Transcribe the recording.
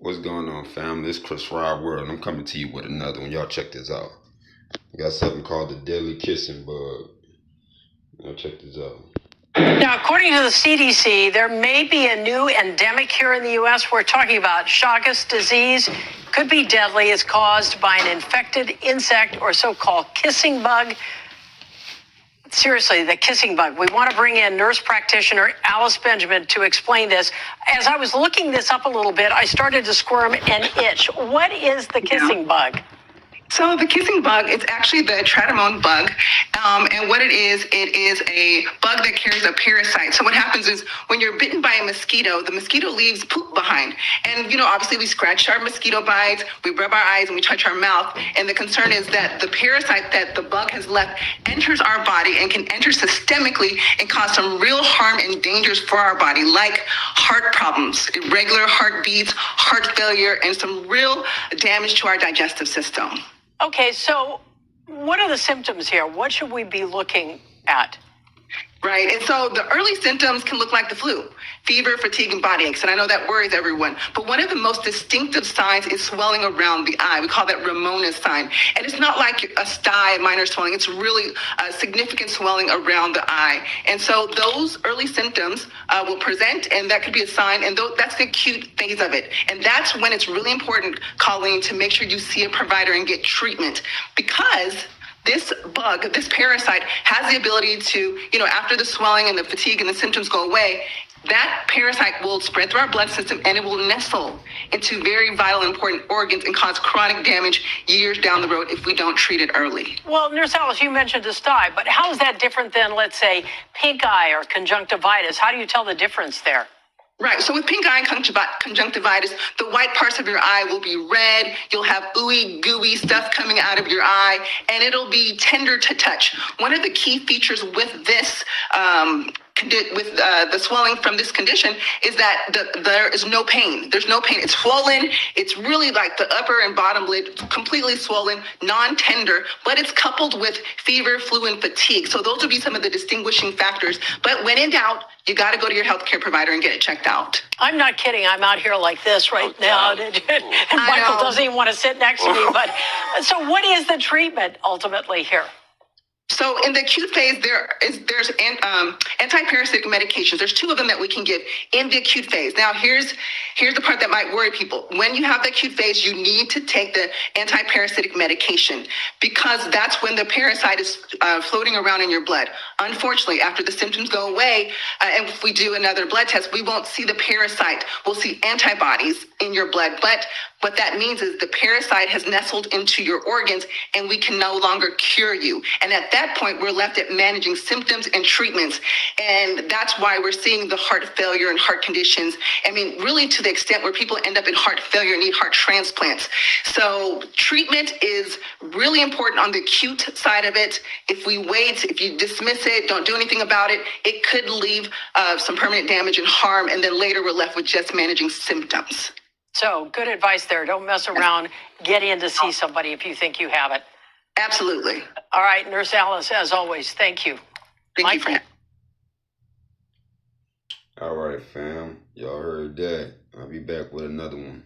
What's going on, fam? This is Chris Rod World. I'm coming to you with another one. Y'all check this out. I got something called the deadly kissing bug. Y'all check this out. Now, according to the CDC, there may be a new endemic here in the U.S. We're talking about Chagas disease. Could be deadly. It's caused by an infected insect or so-called kissing bug. Seriously, the kissing bug. We want to bring in nurse practitioner Alice Benjamin to explain this. As I was looking this up a little bit, I started to squirm and itch. What is the kissing bug? So the kissing bug, it's actually the Tradamon bug. And what it is a bug that carries a parasite. So what happens is when you're bitten by a mosquito, the mosquito leaves poop behind. And, obviously we scratch our mosquito bites, we rub our eyes, and we touch our mouth. And the concern is that the parasite that the bug has left enters our body and can enter systemically and cause some real harm and dangers for our body, like heart problems, irregular heartbeats, heart failure, and some real damage to our digestive system. Okay, so what are the symptoms here? What should we be looking at? Right, and so the early symptoms can look like the flu, fever, fatigue, and body aches, and I know that worries everyone, but one of the most distinctive signs is swelling around the eye. We call that Ramona's sign, and it's not like a sty, minor swelling, it's really a significant swelling around the eye, and so those early symptoms will present, and that could be a sign, and that's the acute phase of it, and that's when it's really important, Colleen, to make sure you see a provider and get treatment, because this bug, this parasite, has the ability to, after the swelling and the fatigue and the symptoms go away, that parasite will spread through our blood system and it will nestle into very vital, important organs and cause chronic damage years down the road if we don't treat it early. Well, Nurse Alice, you mentioned a sty, but how is that different than, let's say, pink eye or conjunctivitis? How do you tell the difference there? Right. So with pink eye and conjunctivitis, the white parts of your eye will be red. You'll have ooey gooey stuff coming out of your eye, and it'll be tender to touch. One of the key features with this the swelling from this condition is that there is no pain. There's no pain. It's swollen. It's really like the upper and bottom lid completely swollen, non-tender, but it's coupled with fever, flu, and fatigue. So those would be some of the distinguishing factors. But when in doubt, you got to go to your healthcare provider and get it checked out. I'm not kidding. I'm out here like this right now. And Michael doesn't even want to sit next to me. But so what is the treatment ultimately here? So in the acute phase, there's anti-parasitic medications. There's two of them that we can give in the acute phase. Now, here's the part that might worry people. When you have the acute phase, you need to take the anti-parasitic medication because that's when the parasite is floating around in your blood. Unfortunately, after the symptoms go away, and if we do another blood test, we won't see the parasite. We'll see antibodies in your blood. But what that means is the parasite has nestled into your organs and we can no longer cure you. And at that point, we're left at managing symptoms and treatments. And that's why we're seeing the heart failure and heart conditions. I mean, really to the extent where people end up in heart failure and need heart transplants. So treatment is really important on the acute side of it. If we wait, if you dismiss it, don't do anything about it, it could leave some permanent damage and harm. And then later we're left with just managing symptoms. So good advice there. Don't mess around. Get in to see somebody if you think you have it. Absolutely. All right, Nurse Alice, as always, thank you. Thank you. All right, fam. Y'all heard that. I'll be back with another one.